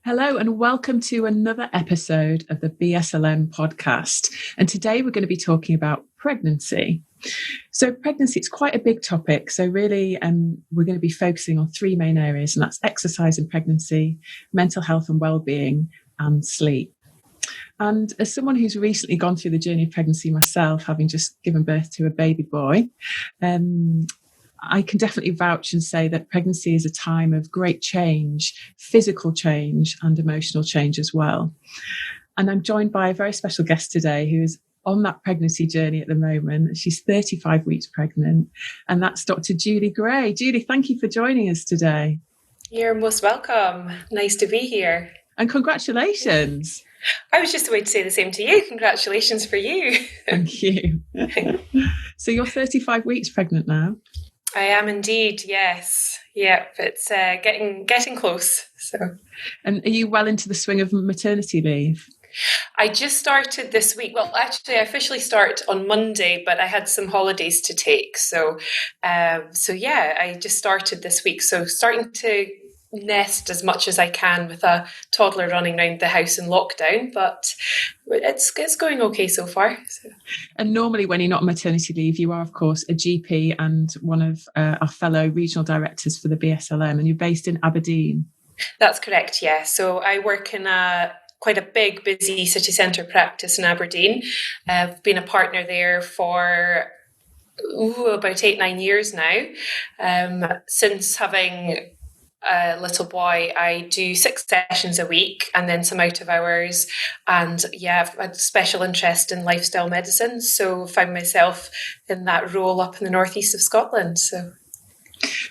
Hello and welcome to another episode of the BSLM Podcast. And today we're going to be talking about pregnancy. So pregnancy is quite a big topic. So really we're going to be focusing on three main areas, and that's exercise in pregnancy, mental health and well-being, and sleep. And as someone who's recently gone through the journey of pregnancy myself, having just given birth to a baby boy, I can definitely vouch and say that pregnancy is a time of great change, physical change and emotional change as well. And I'm joined by a very special guest today who is on that pregnancy journey at the moment. She's 35 weeks pregnant, and that's Dr. Julie Gray. Julie, thank you for joining us today. You're most welcome. Nice to be here. And congratulations. I was just about to say the same to you. Congratulations for you. Thank you. So you're 35 weeks pregnant now? I am indeed, yes. Yeah, it's getting close. So, and are you well into the swing of maternity leave? I just started this week. Well, actually, I officially start on Monday, but I had some holidays to take. So yeah, I just started this week. So starting to nest as much as I can with a toddler running around the house in lockdown, but it's going okay so far. So. And normally when you're not on maternity leave, you are of course a GP and one of our fellow regional directors for the BSLM, and you're based in Aberdeen. That's correct, yeah. So I work in quite a big, busy city centre practice in Aberdeen. I've been a partner there for about 8-9 years now. Since having a little boy, I do 6 sessions a week and then some out of hours. And yeah, I've had a special interest in lifestyle medicine. So found myself in that role up in the northeast of Scotland. So.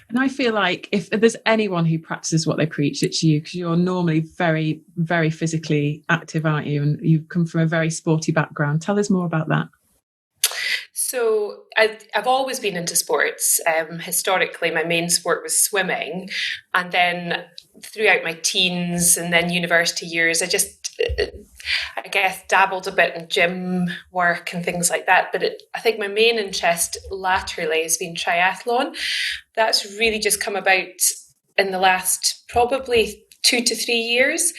And I feel like if there's anyone who practices what they preach, it's you, because you're normally very, very physically active, aren't you? And you've come from a very sporty background. Tell us more about that. So I've always been into sports. Historically, my main sport was swimming. And then throughout my teens and then university years, I guess, dabbled a bit in gym work and things like that. But I think my main interest laterally has been triathlon. That's really just come about in the last probably 2 to 3 years,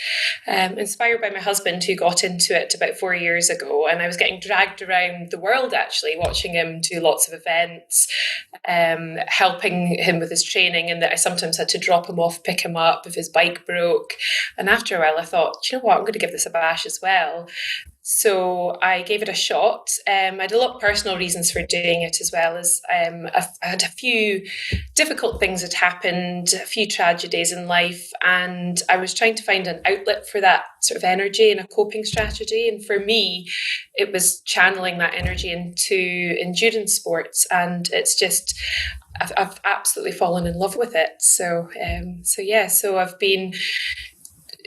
inspired by my husband who got into it about 4 years ago. And I was getting dragged around the world, actually, watching him do lots of events, helping him with his training, and that I sometimes had to drop him off, pick him up if his bike broke. And after a while, I thought, you know what, I'm going to give this a bash as well. So I gave it a shot. I had a lot of personal reasons for doing it, as well as I had a few difficult things that happened, a few tragedies in life, and I was trying to find an outlet for that sort of energy and a coping strategy. And for me, it was channeling that energy into endurance sports, and it's just I've absolutely fallen in love with it. So I've been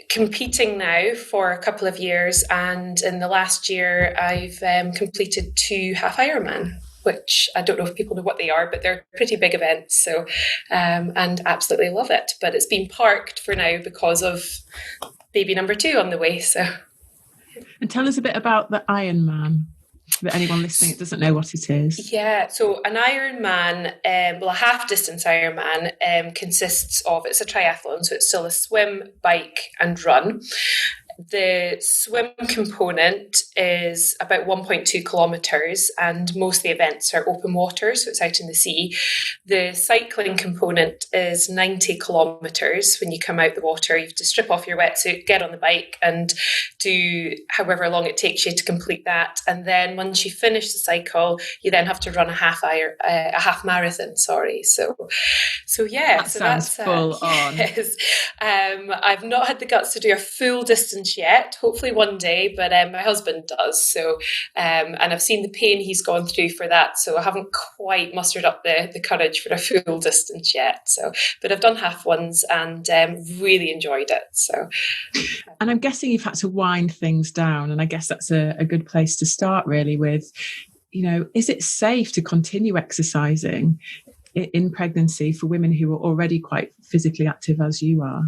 competing now for a couple of years, and in the last year I've completed 2 half Ironman, which I don't know if people know what they are, but they're pretty big events. So and absolutely love it, but it's been parked for now because of baby number 2 on the way. So, and tell us a bit about the Ironman, for anyone listening that doesn't know what it is. Yeah, so an Ironman, a half distance Ironman consists of, it's a triathlon, so it's still a swim, bike and run. The swim component is about 1.2 kilometres, and most of the events are open water, so it's out in the sea. The cycling component is 90 kilometres. When you come out the water, you have to strip off your wetsuit, get on the bike and do however long it takes you to complete that. And then once you finish the cycle, you then have to run a half marathon. So yeah. That so sounds that's full on. Yes. I've not had the guts to do a full distance yet, hopefully one day, but my husband does. So, and I've seen the pain he's gone through for that. So I haven't quite mustered up the courage for a full distance yet. So, but I've done half ones and really enjoyed it. So, and I'm guessing you've had to wind things down. And I guess that's a good place to start, really, with, you know, is it safe to continue exercising in pregnancy for women who are already quite physically active as you are?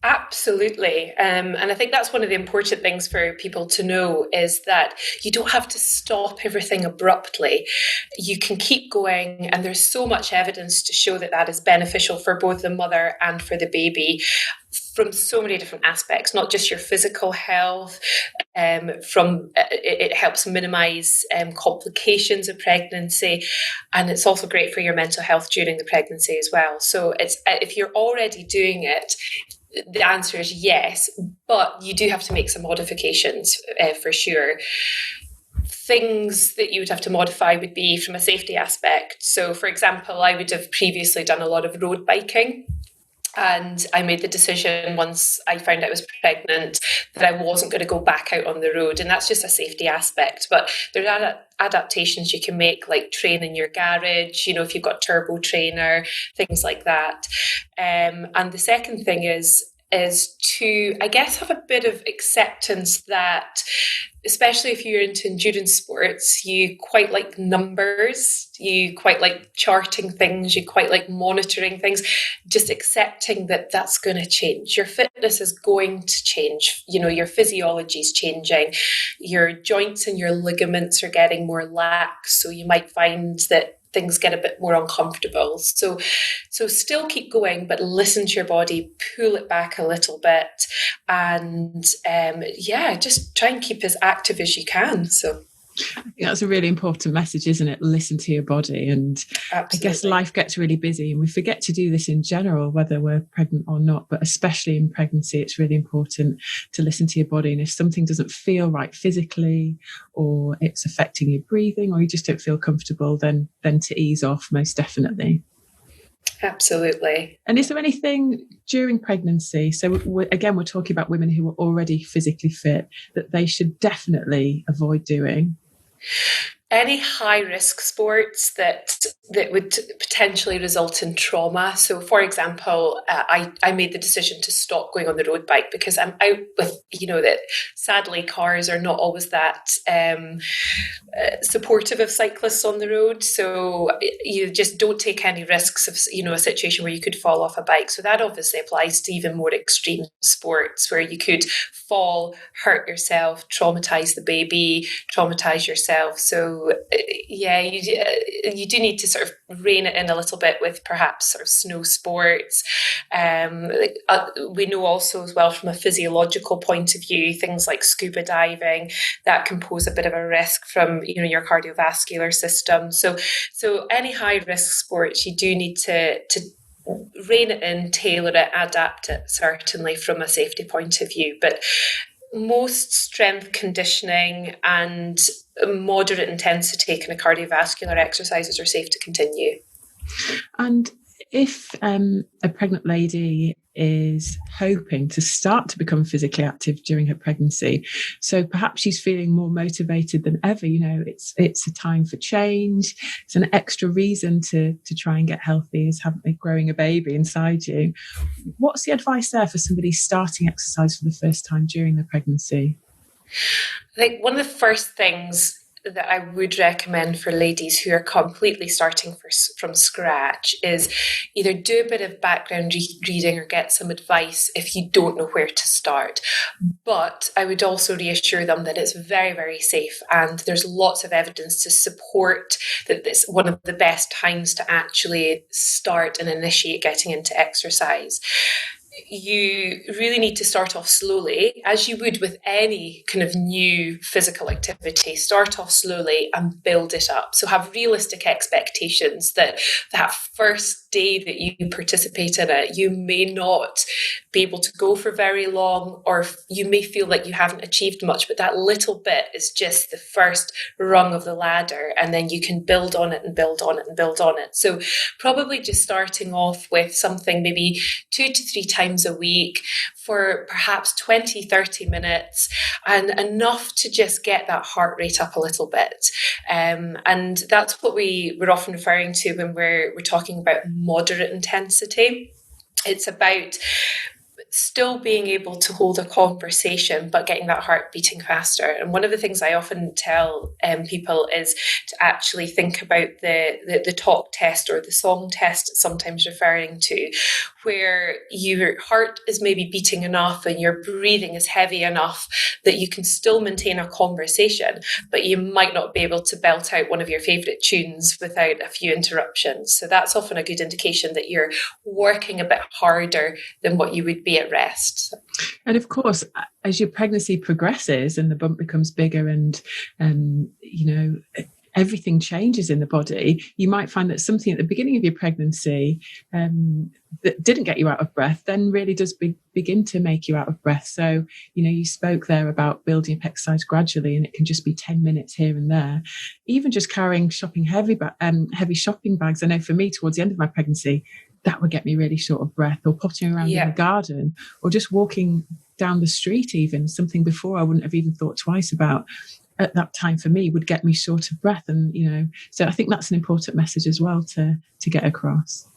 Absolutely. And I think that's one of the important things for people to know, is that you don't have to stop everything abruptly. You can keep going, and there's so much evidence to show that that is beneficial for both the mother and for the baby. from so many different aspects, not just your physical health. It helps minimize complications of pregnancy, and it's also great for your mental health during the pregnancy as well. So it's if you're already doing it, the answer is yes, but you do have to make some modifications for sure. Things that you would have to modify would be from a safety aspect. So, for example, I would have previously done a lot of road biking. And I made the decision once I found I was pregnant that I wasn't going to go back out on the road. And that's just a safety aspect. But there are adaptations you can make, like train in your garage, if you've got turbo trainer, things like that. And the second thing is to, I guess, have a bit of acceptance that, especially if you're into endurance sports, you quite like numbers, you quite like charting things, you quite like monitoring things, just accepting that that's going to change. Your fitness is going to change. Your physiology is changing. Your joints and your ligaments are getting more lax. So you might find that things get a bit more uncomfortable. So still keep going, but listen to your body, pull it back a little bit, and just try and keep as active as you can. So I think that's a really important message, isn't it? Listen to your body. And absolutely. I guess life gets really busy and we forget to do this in general, whether we're pregnant or not, but especially in pregnancy, it's really important to listen to your body. And if something doesn't feel right physically, or it's affecting your breathing, or you just don't feel comfortable, then to ease off, most definitely. Absolutely. And is there anything during pregnancy, so we're talking about women who are already physically fit, that they should definitely avoid doing? Any high-risk sports that would potentially result in trauma. So, for example, I made the decision to stop going on the road bike because I'm out with, that sadly cars are not always that supportive of cyclists on the road. So you just don't take any risks of, a situation where you could fall off a bike. So that obviously applies to even more extreme sports where you could fall, hurt yourself, traumatize the baby, traumatize yourself. So you do need to sort of rein it in a little bit with perhaps sort of snow sports. We know also as well from a physiological point of view, things like scuba diving, that can pose a bit of a risk from, your cardiovascular system. So any high risk sports, you do need to rein it in, tailor it, adapt it, certainly from a safety point of view. But most strength conditioning and moderate intensity kind of cardiovascular exercises are safe to continue. And if a pregnant lady is hoping to start to become physically active during her pregnancy, so perhaps she's feeling more motivated than ever, it's a time for change, it's an extra reason to try and get healthy, is growing a baby inside you. What's the advice there for somebody starting exercise for the first time during their pregnancy? I think one of the first things that I would recommend for ladies who are completely starting from scratch is either do a bit of background reading or get some advice if you don't know where to start. But I would also reassure them that it's very, very safe, and there's lots of evidence to support that it's one of the best times to actually start and initiate getting into exercise. You really need to start off slowly, as you would with any kind of new physical activity. Start off slowly and build it up. So have realistic expectations that first day that you participate in it, you may not be able to go for very long, or you may feel like you haven't achieved much, but that little bit is just the first rung of the ladder, and then you can build on it and build on it and build on it. So probably just starting off with something maybe 2 to 3 times a week for perhaps 20, 30 minutes, and enough to just get that heart rate up a little bit. And that's what we're often referring to when we're talking about moderate intensity. It's about still being able to hold a conversation, but getting that heart beating faster. And one of the things I often tell people is to actually think about the talk test, or the song test, it's sometimes referring to, where your heart is maybe beating enough and your breathing is heavy enough that you can still maintain a conversation, but you might not be able to belt out one of your favorite tunes without a few interruptions. So that's often a good indication that you're working a bit harder than what you would be at rest. And of course, as your pregnancy progresses and the bump becomes bigger and, everything changes in the body, you might find that something at the beginning of your pregnancy that didn't get you out of breath then really does begin to make you out of breath. So, you spoke there about building up exercise gradually, and it can just be 10 minutes here and there. Even just carrying heavy shopping bags. I know for me, towards the end of my pregnancy, that would get me really short of breath, or pottering around in the garden, or just walking down the street, even something before I wouldn't have even thought twice about at that time for me would get me short of breath. And, so I think that's an important message as well to get across.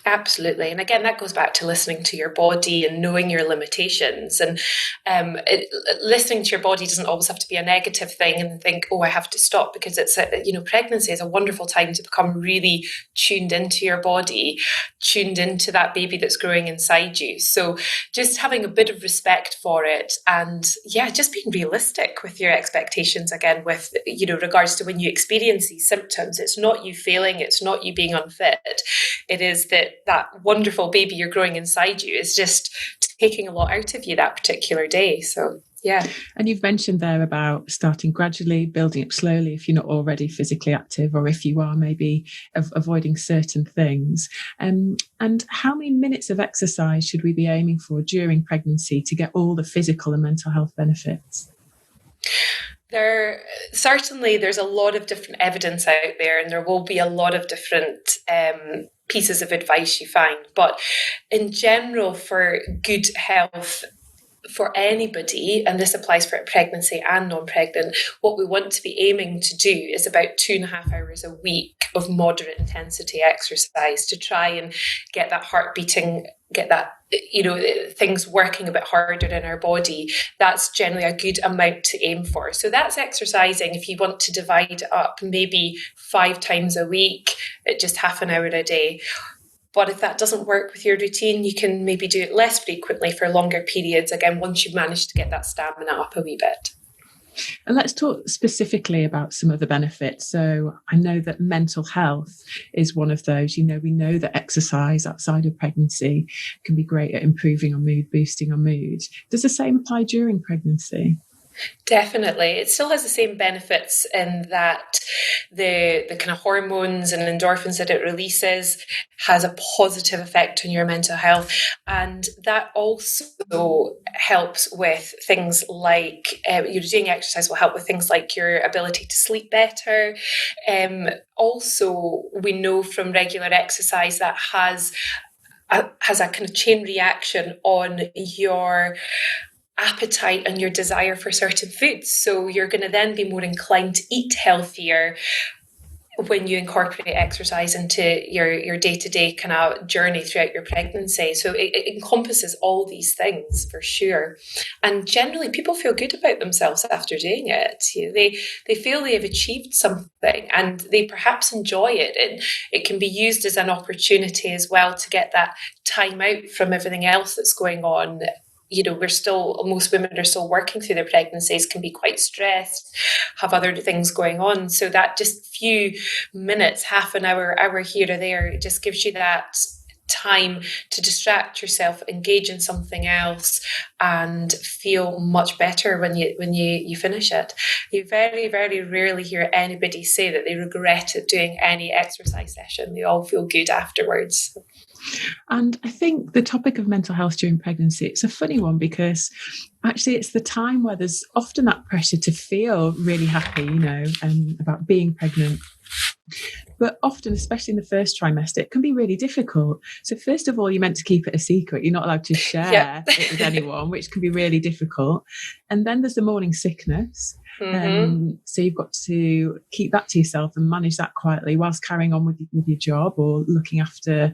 Absolutely. And again, that goes back to listening to your body and knowing your limitations. And listening to your body doesn't always have to be a negative thing and think, oh, I have to stop, because pregnancy is a wonderful time to become really tuned into your body, tuned into that baby that's growing inside you. So just having a bit of respect for it, and just being realistic with your expectations, again, with, regards to when you experience these symptoms. It's not you failing, it's not you being unfit. It is that wonderful baby you're growing inside you is just taking a lot out of you that particular day. So, yeah. And you've mentioned there about starting gradually, building up slowly if you're not already physically active, or if you are, maybe avoiding certain things. And how many minutes of exercise should we be aiming for during pregnancy to get all the physical and mental health benefits? There's a lot of different evidence out there, and there will be a lot of different pieces of advice you find. But in general, for good health for anybody, and this applies for pregnancy and non-pregnant, what we want to be aiming to do is about 2.5 hours a week of moderate intensity exercise to try and get that heart beating, get that, things working a bit harder in our body. That's generally a good amount to aim for. So that's exercising. If you want to divide it up, maybe 5 times a week at just half an hour a day. But if that doesn't work with your routine, you can maybe do it less frequently for longer periods, again, once you've managed to get that stamina up a wee bit. And let's talk specifically about some of the benefits. So I know that mental health is one of those. We know that exercise outside of pregnancy can be great at improving our mood, boosting our mood. Does the same apply during pregnancy? Definitely. It still has the same benefits in that the kind of hormones and endorphins that it releases has a positive effect on your mental health. And that also helps with things like, doing exercise will help with things like your ability to sleep better. Also, we know from regular exercise that has a kind of chain reaction on your appetite and your desire for certain foods. So you're going to then be more inclined to eat healthier when you incorporate exercise into your day-to-day kind of journey throughout your pregnancy. So it encompasses all these things for sure. And generally people feel good about themselves after doing it. They feel they have achieved something and they perhaps enjoy it. And it can be used as an opportunity as well to get that time out from everything else that's going on. Most women are still working through their pregnancies, can be quite stressed, have other things going on. So that just few minutes, half an hour here or there, it just gives you that time to distract yourself, engage in something else, and feel much better when you finish it. You very, very rarely hear anybody say that they regretted doing any exercise session. They all feel good afterwards. And I think the topic of mental health during pregnancy, it's a funny one because actually it's the time where there's often that pressure to feel really happy, about being pregnant. But often, especially in the first trimester, it can be really difficult. So first of all, you're meant to keep it a secret. You're not allowed to share it with anyone, which can be really difficult. And then there's the morning sickness. Mm-hmm. So you've got to keep that to yourself and manage that quietly whilst carrying on with your job or looking after,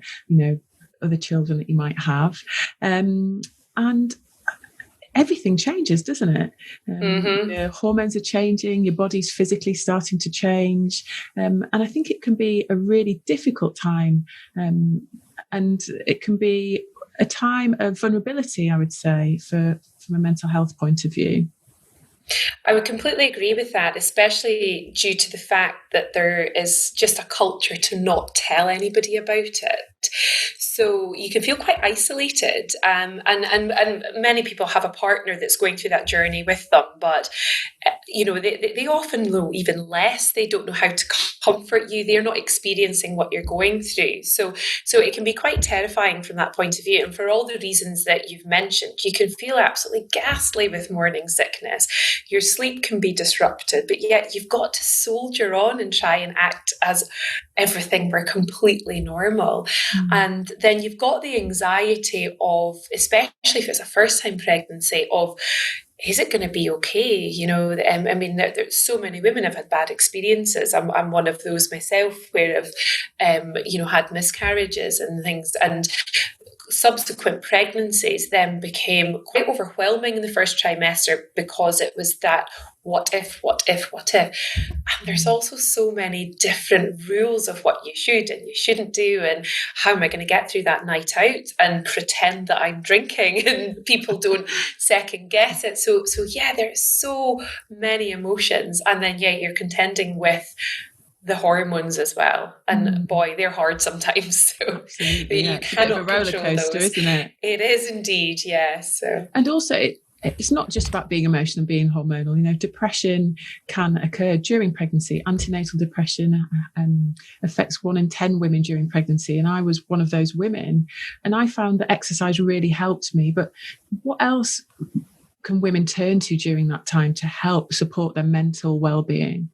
other children that you might have. And everything changes, doesn't it? Your hormones are changing, your body's physically starting to change. And I think it can be a really difficult time. And it can be a time of vulnerability, I would say, from a mental health point of view. I would completely agree with that, especially due to the fact that there is just a culture to not tell anybody about it. So you can feel quite isolated, and many people have a partner that's going through that journey with them, but they often know even less. They don't know how to comfort you. They're not experiencing what you're going through. So it can be quite terrifying from that point of view. And for all the reasons that you've mentioned, you can feel absolutely ghastly with morning sickness. Your sleep can be disrupted, but yet you've got to soldier on and try and act as everything were completely normal. And then you've got the anxiety of, especially if it's a first-time pregnancy, of, is it going to be okay? I mean, there's so many women have had bad experiences. I'm one of those myself, where I've, had miscarriages and things, and subsequent pregnancies then became quite overwhelming in the first trimester, because it was that what if. And there's also so many different rules of what you should and you shouldn't do, and how am I going to get through that night out and pretend that I'm drinking and people don't second guess it. So yeah, there's so many emotions, and then you're contending with the hormones as well, and boy, they're hard sometimes. So you cannot roller coaster, isn't it? It is indeed, yes. Yeah, so. And also, it's not just about being emotional and being hormonal. Depression can occur during pregnancy. Antenatal depression affects 1 in 10 women during pregnancy, and I was one of those women. And I found that exercise really helped me. But what else can women turn to during that time to help support their mental well-being?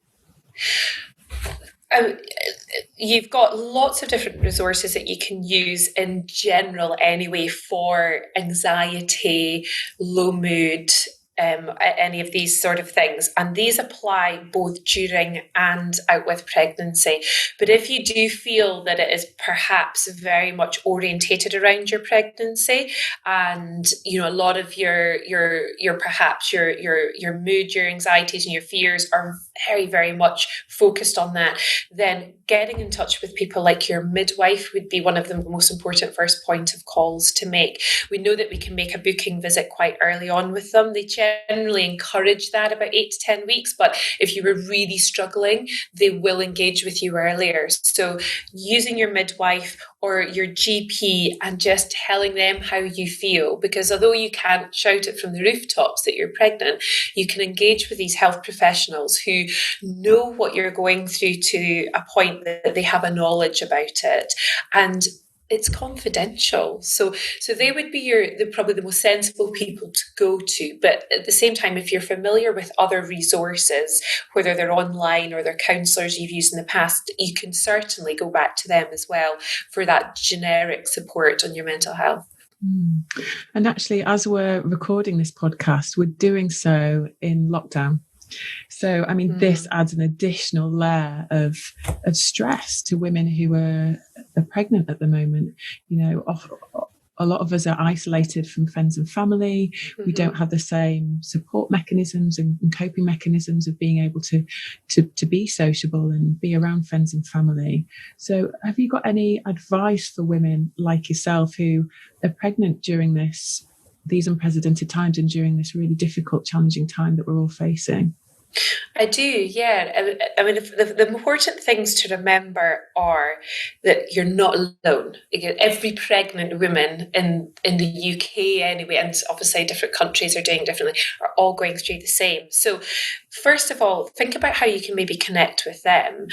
You've got lots of different resources that you can use in general anyway for anxiety, low mood, any of these sort of things. And these apply both during and out with pregnancy. But if you do feel that it is perhaps very much orientated around your pregnancy, and a lot of your perhaps your mood, your anxieties and your fears are very, very much focused on that, then getting in touch with people like your midwife would be one of the most important first point of calls to make. We know that we can make a booking visit quite early on with them. They generally encourage that about 8 to 10 weeks, but if you were really struggling, they will engage with you earlier. So using your midwife or your GP and just telling them how you feel, because although you can't shout it from the rooftops that you're pregnant, you can engage with these health professionals who know what you're going through to a point that they have a knowledge about it. And it's confidential. So they would be probably the most sensible people to go to. But at the same time, if you're familiar with other resources, whether they're online or they're counsellors you've used in the past, you can certainly go back to them as well for that generic support on your mental health. And actually, as we're recording this podcast, we're doing so in lockdown. So, I mean, this adds an additional layer of stress to women who are pregnant at the moment. A lot of us are isolated from friends and family. We don't have the same support mechanisms and coping mechanisms of being able to be sociable and be around friends and family. So have you got any advice for women like yourself who are pregnant during these unprecedented times and during this really difficult, challenging time that we're all facing? I do, yeah. I mean, the important things to remember are that you're not alone. Every pregnant woman in the UK anyway, and obviously different countries are doing differently, are all going through the same. So first of all, think about how you can maybe connect with them.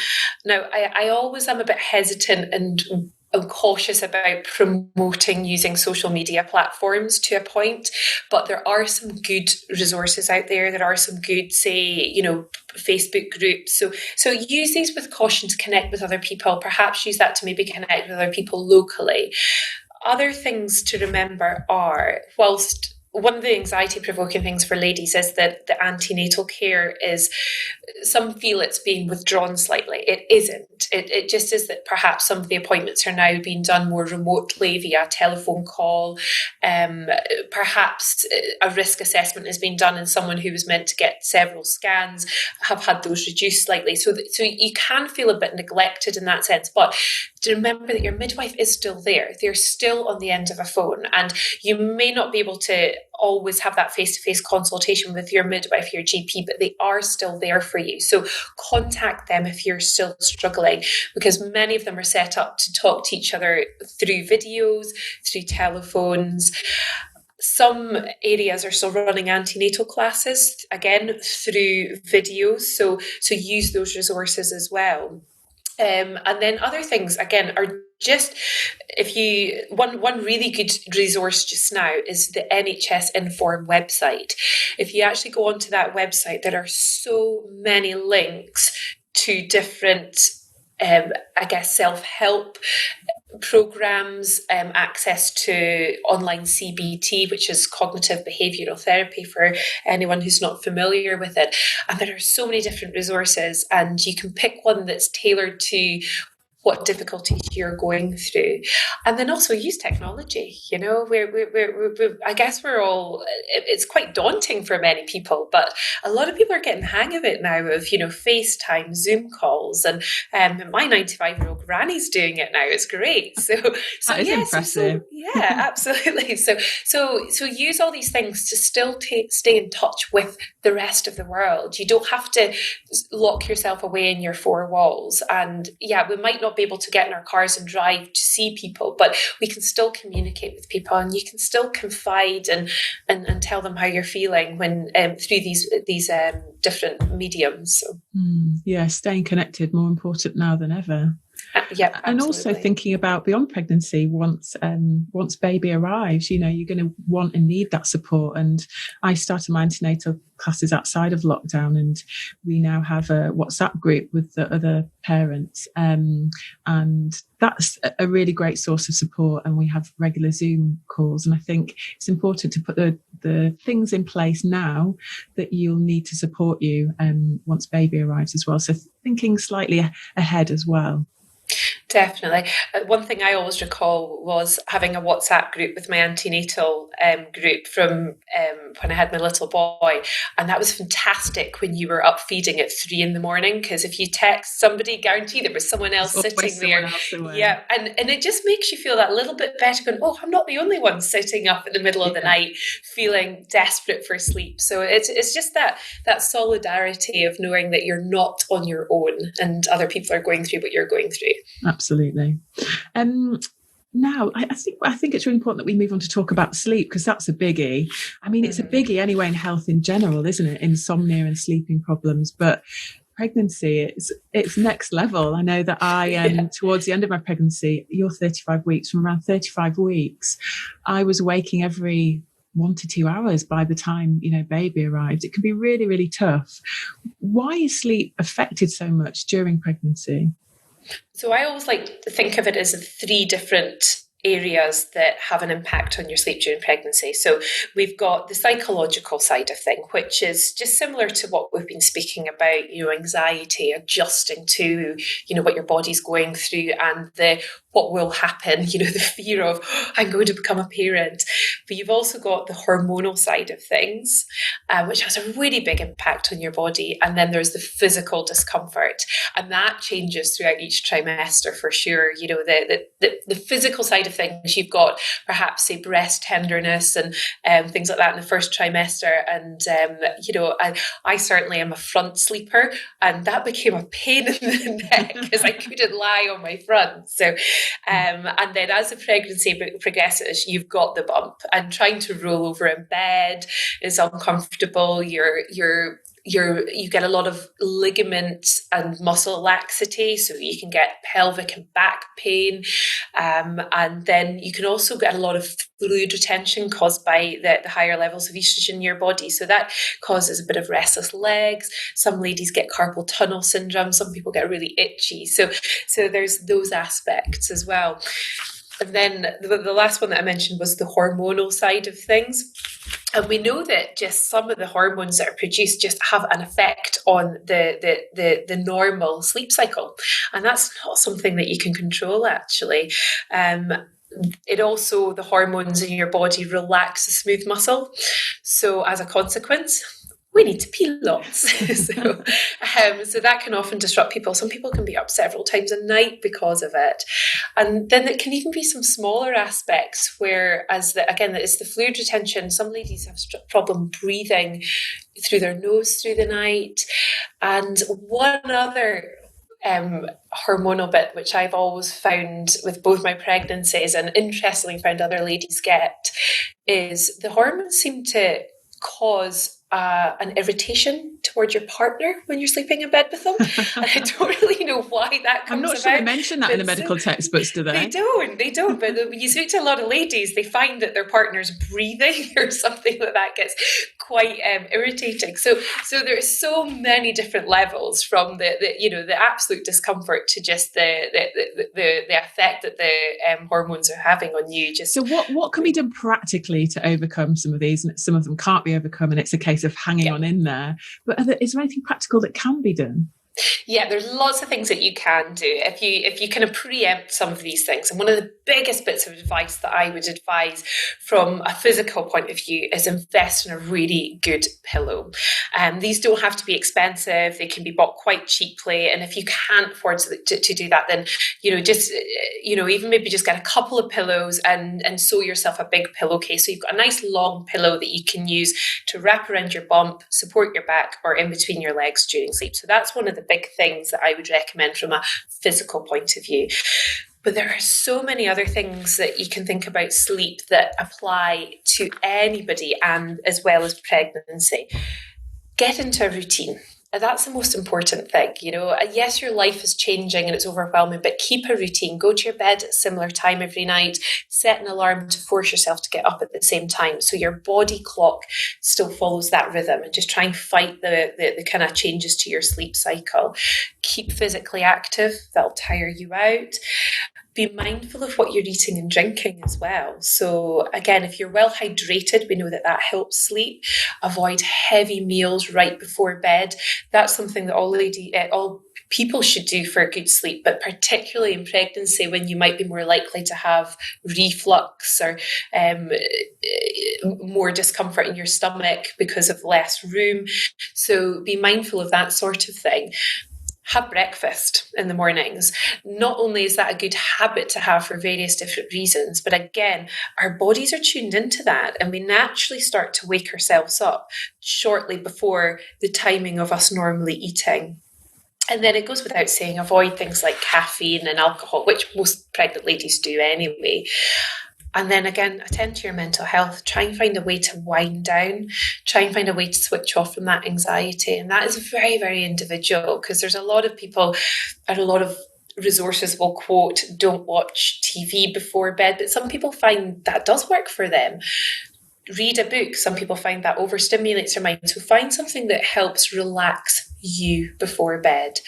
Now, I always am a bit hesitant and I'm cautious about promoting using social media platforms to a point, but there are some good resources out there. There are some good, say, Facebook groups. So use these with caution to connect with other people. Perhaps use that to maybe connect with other people locally. Other things to remember are, whilst one of the anxiety-provoking things for ladies is that the antenatal care is, some feel it's being withdrawn slightly. It isn't. It just is that perhaps some of the appointments are now being done more remotely via telephone call. Perhaps a risk assessment has been done, and someone who was meant to get several scans have had those reduced slightly. So you can feel a bit neglected in that sense, but to remember that your midwife is still there. They're still on the end of a phone, and you may not be able to always have that face-to-face consultation with your midwife, your GP, but they are still there for you. So contact them if you're still struggling, because many of them are set up to talk to each other through videos, through telephones. Some areas are still running antenatal classes, again, through videos. So use those resources as well. And then other things, again, are just, one really good resource just now is the NHS Inform website. If you actually go onto that website, there are so many links to different, self-help programs, access to online CBT, which is cognitive behavioral therapy for anyone who's not familiar with it. And there are so many different resources, and you can pick one that's tailored to what difficulties you're going through. And then also use technology. I guess we're all, it's quite daunting for many people, but a lot of people are getting the hang of it now of, FaceTime, Zoom calls, and my 95-year-old granny's doing it now. It's great. So that is impressive. Yeah, absolutely. So use all these things to still stay in touch with the rest of the world. You don't have to lock yourself away in your four walls. And we might not be able to get in our cars and drive to see people, but we can still communicate with people, and you can still confide and tell them how you're feeling when through these different mediums. So. Staying connected, more important now than ever. Absolutely. And also thinking about beyond pregnancy, once baby arrives, you're going to want and need that support. And I started my antenatal classes outside of lockdown, and we now have a WhatsApp group with the other parents, and that's a really great source of support. And we have regular Zoom calls, and I think it's important to put the things in place now that you'll need to support you once baby arrives as well. So thinking slightly ahead as well. Definitely. One thing I always recall was having a WhatsApp group with my antenatal group from when I had my little boy. And that was fantastic when you were up feeding at 3 a.m, because if you text somebody, guarantee there was someone else sitting there. Yeah. And it just makes you feel that little bit better going, oh, I'm not the only one sitting up in the middle of the night feeling desperate for sleep. So it's just that solidarity of knowing that you're not on your own and other people are going through what you're going through. Absolutely. Now, I think it's really important that we move on to talk about sleep, because that's a biggie. I mean, it's a biggie anyway in health in general, isn't it? Insomnia and sleeping problems, but pregnancy, it's next level. I know that towards the end of my pregnancy, you're 35 weeks, from around 35 weeks, I was waking every 1 to 2 hours by the time, baby arrived. It can be really, really tough. Why is sleep affected so much during pregnancy? So I always like to think of it as 3 different areas that have an impact on your sleep during pregnancy. So we've got the psychological side of thing, which is just similar to what we've been speaking about, anxiety, adjusting to, what your body's going through, and what will happen, the fear of, I'm going to become a parent. But you've also got the hormonal side of things, which has a really big impact on your body. And then there's the physical discomfort, and that changes throughout each trimester for sure. The physical side of things, you've got perhaps say breast tenderness and things like that in the first trimester. And, I certainly am a front sleeper, and that became a pain in the neck because I couldn't lie on my front. So, and then as the pregnancy progresses, you've got the bump, and trying to roll over in bed is uncomfortable. You get a lot of ligament and muscle laxity, so you can get pelvic and back pain, and then you can also get a lot of fluid retention caused by the higher levels of estrogen in your body. So that causes a bit of restless legs. Some ladies get carpal tunnel syndrome. Some people get really itchy. So there's those aspects as well. And then the last one that I mentioned was the hormonal side of things. And we know that just some of the hormones that are produced just have an effect on the normal sleep cycle. And that's not something that you can control, actually. It also, the hormones in your body relax the smooth muscle. So as a consequence, we need to pee lots. So that can often disrupt people. Some people can be up several times a night because of it. And then it can even be some smaller aspects where, again, it's the fluid retention. Some ladies have problem breathing through their nose through the night. And one other hormonal bit, which I've always found with both my pregnancies and interestingly found other ladies get, is the hormones seem to cause an irritation towards your partner when you're sleeping in bed with them. And I don't really know why that comes about. I'm not sure they mention that in the medical textbooks, do they? They don't. But when you speak to a lot of ladies, they find that their partner's breathing or something like that gets quite irritating. So there's so many different levels, from the absolute discomfort to just the effect that the hormones are having on you. So what can be done practically to overcome some of these? And some of them can't be overcome, and it's a case of hanging on in there. But is there anything practical that can be done? Yeah, there's lots of things that you can do if you kind of preempt some of these things. And one of the biggest bits of advice that I would advise from a physical point of view is invest in a really good pillow. These don't have to be expensive. They can be bought quite cheaply. And if you can't afford to do that, then, even maybe just get a couple of pillows and sew yourself a big pillowcase. So you've got a nice long pillow that you can use to wrap around your bump, support your back, or in between your legs during sleep. So that's one of the big things that I would recommend from a physical point of view. But there are so many other things that you can think about sleep that apply to anybody, and as well as pregnancy. Get into a routine. That's the most important thing. Yes, your life is changing and it's overwhelming, but keep a routine. Go to your bed at a similar time every night. Set an alarm to force yourself to get up at the same time, so your body clock still follows that rhythm, and just try and fight the kind of changes to your sleep cycle. Keep physically active. That'll tire you out. Be mindful of what you're eating and drinking as well. So again, if you're well hydrated, we know that helps sleep. Avoid heavy meals right before bed. That's something that all people should do for a good sleep, but particularly in pregnancy, when you might be more likely to have reflux or more discomfort in your stomach because of less room. So be mindful of that sort of thing. Have breakfast in the mornings. Not only is that a good habit to have for various different reasons, but again, our bodies are tuned into that, and we naturally start to wake ourselves up shortly before the timing of us normally eating. And then it goes without saying, avoid things like caffeine and alcohol, which most pregnant ladies do anyway. And then again, attend to your mental health. Try and find a way to wind down. Try and find a way to switch off from that anxiety. And that is very, very individual, because there's a lot of people and a lot of resources will quote, don't watch TV before bed. But some people find that does work for them. Read a book. Some people find that overstimulates their mind. So find something that helps relax you before bed.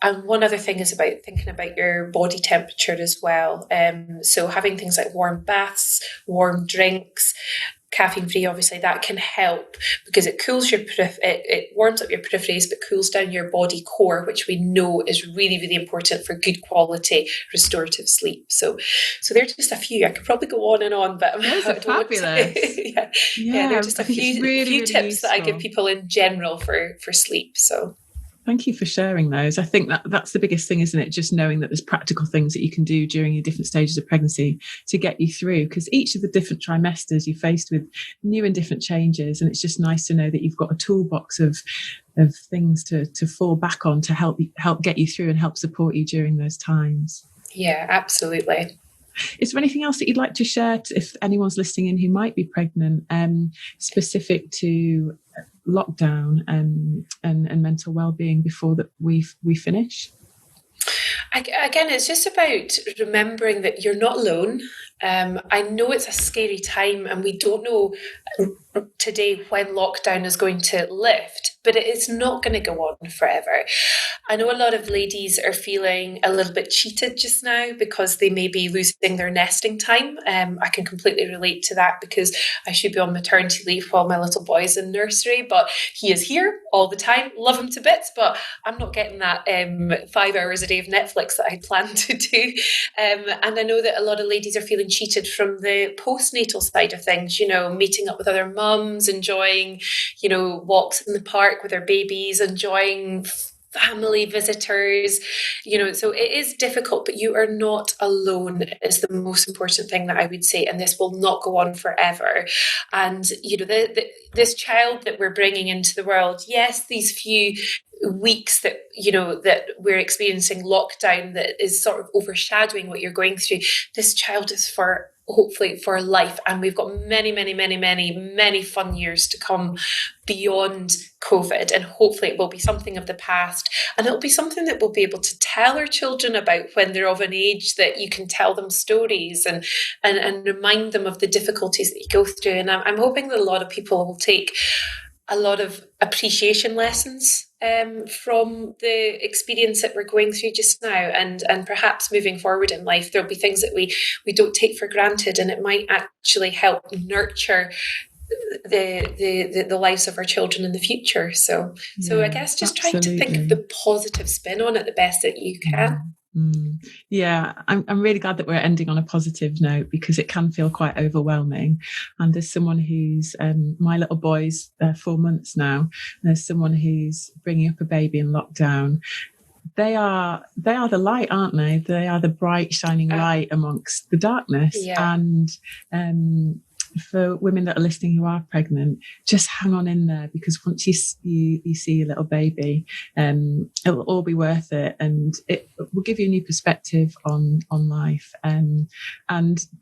And one other thing is about thinking about your body temperature as well. So having things like warm baths, warm drinks, caffeine-free, obviously, that can help, because it cools it warms up your peripheries, but cools down your body core, which we know is really, really important for good quality restorative sleep. So they're just a few. I could probably go on and on, but those are fabulous. Yeah, they're just a few really tips useful that I give people in general for sleep. So thank you for sharing those. I think that's the biggest thing, isn't it? Just knowing that there's practical things that you can do during your different stages of pregnancy to get you through, because each of the different trimesters you're faced with new and different changes. And it's just nice to know that you've got a toolbox of things to fall back on to help get you through and help support you during those times. Yeah, absolutely. Is there anything else that you'd like to share if anyone's listening in who might be pregnant, specific to lockdown and mental well-being before that we finish? Again, it's just about remembering that you're not alone. I know it's a scary time, and we don't know today when lockdown is going to lift. but it's not going to go on forever. I know a lot of ladies are feeling a little bit cheated just now because they may be losing their nesting time. I can completely relate to that because I should be on maternity leave while my little boy's in nursery, but he is here all the time. Love him to bits, but I'm not getting that 5 hours a day of Netflix that I planned to do. And I know that a lot of ladies are feeling cheated from the postnatal side of things, meeting up with other mums, enjoying, walks in the park with their babies, enjoying family visitors, so it is difficult, but you are not alone is the most important thing that I would say, and this will not go on forever. And this child that we're bringing into the world, yes, these few weeks that that we're experiencing lockdown that is sort of overshadowing what you're going through, this child is hopefully for life, and we've got many fun years to come beyond COVID, and hopefully it will be something of the past, and it'll be something that we'll be able to tell our children about when they're of an age that you can tell them stories and remind them of the difficulties that you go through. And I'm hoping that a lot of people will take a lot of appreciation lessons from the experience that we're going through just now, and perhaps moving forward in life there'll be things that we don't take for granted, and it might actually help nurture the lives of our children in the future. So I guess just trying to think of the positive spin on it the best that you can. Yeah, I'm really glad that we're ending on a positive note, because it can feel quite overwhelming. And as someone who's my little boy's 4 months now, and as someone who's bringing up a baby in lockdown, they are the light, aren't they? They are the bright shining light amongst the darkness. Yeah. And for women that are listening who are pregnant, just hang on in there, because once you see a little baby, it'll all be worth it, and it will give you a new perspective on life. And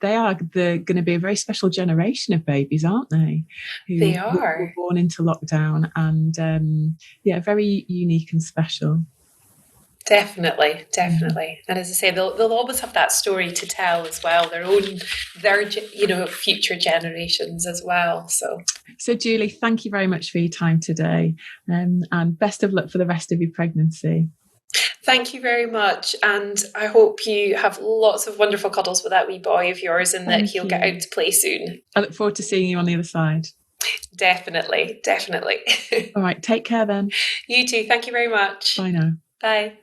they are going to be a very special generation of babies, aren't they? They are. Who were born into lockdown, and very unique and special. Definitely. And as I say, they'll always have that story to tell as well, their future generations as well. So Julie, thank you very much for your time today, and best of luck for the rest of your pregnancy. Thank you very much, and I hope you have lots of wonderful cuddles with that wee boy of yours, and that he'll get out to play soon. I look forward to seeing you on the other side. Definitely. All right, take care then. You too. Thank you very much. Bye now. Bye.